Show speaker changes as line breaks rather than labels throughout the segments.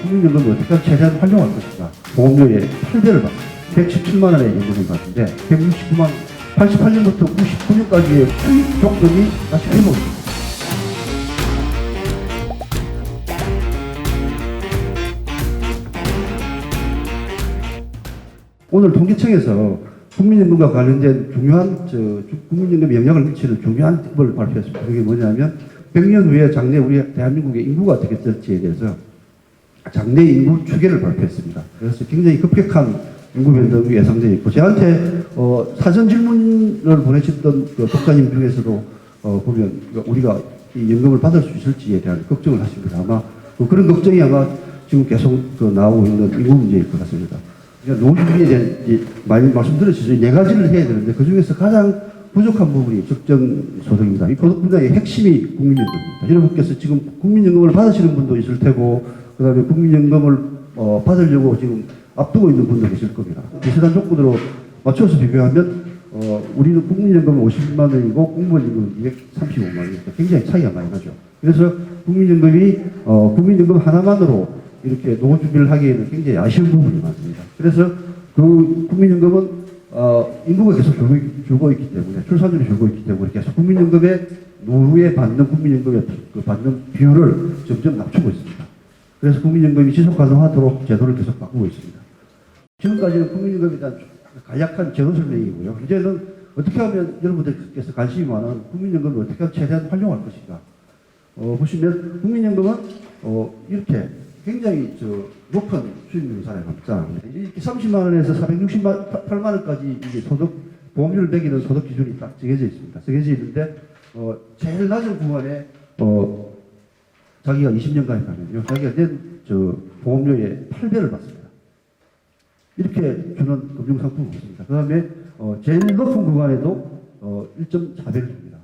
국민연금을 어떻게 최대한 활용할 것인가. 보험료의 8배를 받습니다. 117만 원의 연금을 받는데 169만 원, 88년부터 99년까지의 수익 조건이 다시 회복됩니다. 오늘 통계청에서 국민연금과 관련된 중요한 국민연금 영향을 미치는 중요한 팁을 발표했습니다. 그게 뭐냐면 100년 후에 장래 우리 대한민국의 인구가 어떻게 될지에 대해서 장래 인구 추계를 발표했습니다. 그래서 굉장히 급격한 인구 변동이 예상되어 있고 저한테 사전 질문을 보내셨던 그 독자님 중에서도 보면 우리가 이 연금을 받을 수 있을지에 대한 걱정을 하십니다. 아마 그런 걱정이 아마 지금 계속 나오고 있는 인구 문제일 것 같습니다. 노후준비에 대한 많이 말씀드렸죠. 네 가지를 해야 되는데 그 중에서 가장 부족한 부분이 적정소득입니다. 이 소득 분야의 핵심이 국민연금입니다. 여러분께서 지금 국민연금을 받으시는 분도 있을 테고 그 다음에 국민연금을 받으려고 지금 앞두고 있는 분도 계실 겁니다. 비슷한 조건으로 맞춰서 비교하면 우리는 국민연금은 50만 원이고 공무원연금은 235만 원이니까 굉장히 차이가 많이 나죠. 그래서 국민연금 하나만으로 이렇게 노후 준비를 하기에는 굉장히 아쉬운 부분이 많습니다. 그래서 그 국민연금은 인구가 계속 줄고 있기 때문에 출산율이 줄고 있기 때문에 계속 국민연금의 노후에 받는 국민연금의 받는 비율을 점점 낮추고 있습니다. 그래서 국민연금이 지속 가능하도록 제도를 계속 바꾸고 있습니다. 지금까지는 국민연금에 대한 간략한 제도 설명이고요. 이제는 어떻게 하면 여러분들께서 관심이 많은 국민연금을 어떻게 하면 최대한 활용할 것인가. 보시면 국민연금은 이렇게 굉장히 높은 수익률을 살아갑니다. 이렇게 30만 원에서 468만 원까지 이게 보험료를 매기는 소득 기준이 딱 정해져 있습니다. 정해져 있는데 제일 낮은 구간에 자기가 20년 가입하면요, 자기가 낸 보험료의 8배를 받습니다. 이렇게 주는 금융상품이 없습니다. 그 다음에 제일 높은 구간에도 1.4배를 줍니다.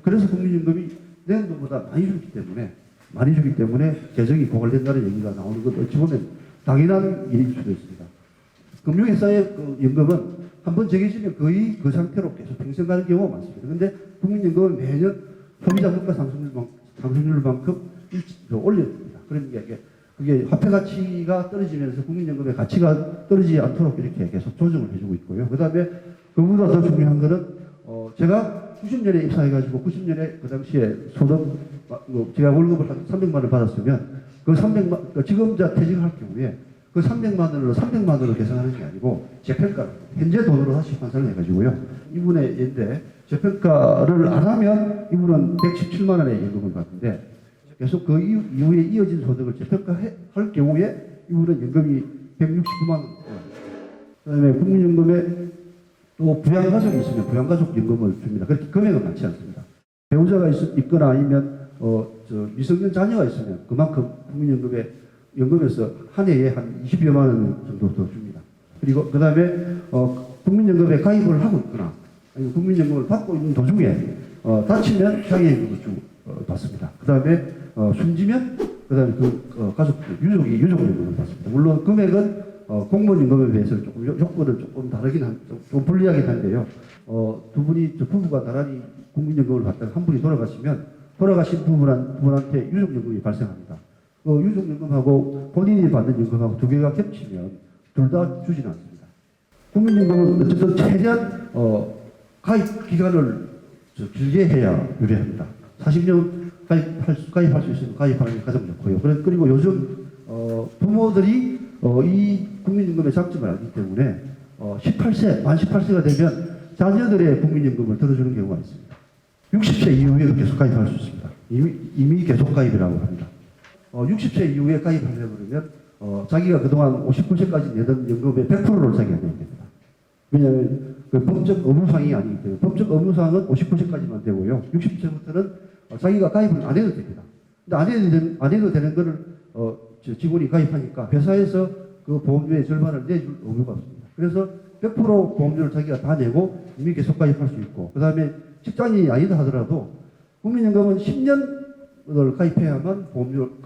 그래서 국민연금이 낸 것보다 많이 주기 때문에 재정이 고갈된다는 얘기가 나오는 것 어찌 보면 당연한 일일 수도 있습니다. 금융회사의 연금은 한번 정해지면 거의 그 상태로 계속 평생 가는 경우가 많습니다. 그런데 국민연금은 매년 소비자 물가 상승률만큼 올려줍니다. 그러니까 그게 화폐 가치가 떨어지면서 국민연금의 가치가 떨어지지 않도록 이렇게 계속 조정을 해주고 있고요. 그 다음에 그보다 더 중요한 거는 제가 90년에 입사해가지고 90년에 그 당시에 제가 월급을 한 300만 원 받았으면 그 300만, 지금 퇴직할 경우에 그 300만 원으로 계산하는 게 아니고 재평가, 현재 돈으로 다시 환산을 해가지고요. 이분의 예인데 재평가를 안 하면 이분은 117만 원의 연금을 받는데 계속 그 이후에 이어진 소득을 재평가할 경우에 이분은 연금이 169만 원. 그 다음에 국민연금에 또 부양가족이 있으면 부양가족 연금을 줍니다. 그렇게 금액은 많지 않습니다. 배우자가 있거나 아니면 미성년 자녀가 있으면 그만큼 연금에서 한 해에 한 20여만 원 정도 더 줍니다. 그리고 그 다음에 국민연금에 가입을 하고 있거나 아니면 국민연금을 받고 있는 도중에 다치면 장애연금을 받습니다. 그 다음에 숨지면 그 다음에 가족들 유족연금을 받습니다. 물론 금액은 공무원연금에 비해서 조금 요건을 조금 다르긴 좀 불리하긴 한데요. 두 부부가 나란히 국민연금을 받다가 한 분이 돌아가신 부분한테 유족연금이 발생합니다. 유족연금하고 본인이 받는 연금하고 두 개가 겹치면 둘 다 주지는 않습니다. 국민연금은 어쨌든 최대한 가입 기간을 길게 해야 유리합니다. 40년 가입할 수 있으면 가입하는 게 가장 좋고요. 그리고 요즘 부모들이 이 국민연금의 장점을 알기 때문에 만 18세가 되면 자녀들의 국민연금을 들어주는 경우가 있습니다. 60세 이후에도 계속 가입할 수 있습니다. 이미 계속 가입이라고 합니다. 60세 이후에 가입하려면 자기가 그동안 59세까지 내던 연금의 100%를 자기가 내야 됩니다. 왜냐하면 법적 의무사항이 아니기 때문에 법적 의무사항은 59세까지만 되고요. 60세부터는 자기가 가입을 안 해도 됩니다. 근데 안 해도 되는 거를 직원이 가입하니까 회사에서 그 보험료의 절반을 내줄 의무가 없습니다. 그래서 100% 보험료를 자기가 다 내고 이미 계속 가입할 수 있고, 그 다음에 직장이 아니다 하더라도 국민연금은 10년을 가입해야만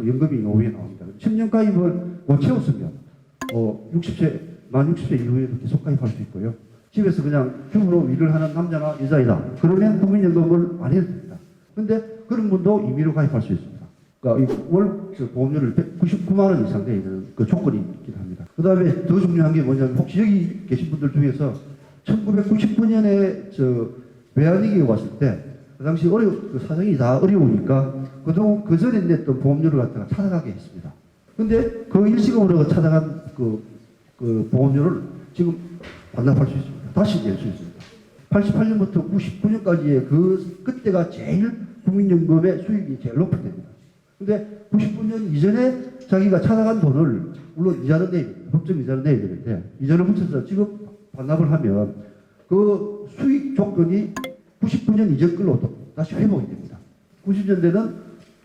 연금이 오후에 나옵니다. 10년 가입을 못 채웠으면 만 60세 이후에도 계속 가입할 수 있고요. 집에서 그냥 주부로 일을 하는 남자나 여자이다. 그러면 국민연금을 안 해도 됩니다. 근데 그런 분도 임의로 가입할 수 있습니다. 월 보험료를 199만 원 이상 되는 그 조건이 있긴 합니다. 그 다음에 더 중요한 게 뭐냐면 혹시 여기 계신 분들 중에서 1999년에 외환위기가 왔을 때 그 당시 그 사정이 다 어려우니까 그동안 그 전에 냈던 보험료를 갖다가 찾아가게 했습니다. 근데 그 일시금으로 찾아간 그 보험료를 지금 반납할 수 있습니다. 다시 낼 수 있습니다. 88년부터 99년까지의 그때가 제일 국민연금의 수익이 제일 높을 때입니다. 근데 99년 이전에 자기가 찾아간 돈을 물론 이자는 내야 됩니다. 법정 이자는 내야 되는데 이자를 붙여서 지금 반납을 하면 그 수익 조건이 99년 이전 걸로 또 다시 회복이 됩니다. 90년대는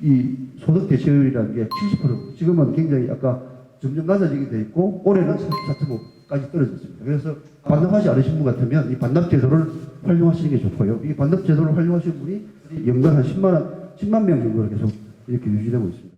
이 소득 대체율이라는 게 70%, 지금은 굉장히 아까 점점 낮아지게 돼 있고 올해는 34.5까지 떨어졌습니다. 그래서 반납하지 않으신 분 같으면 이 반납 제도를 활용하시는 게 좋고요. 이 반납 제도를 활용하시는 분이 연간 한 10만 명 정도로 계속 이렇게 유지되고 있습니다.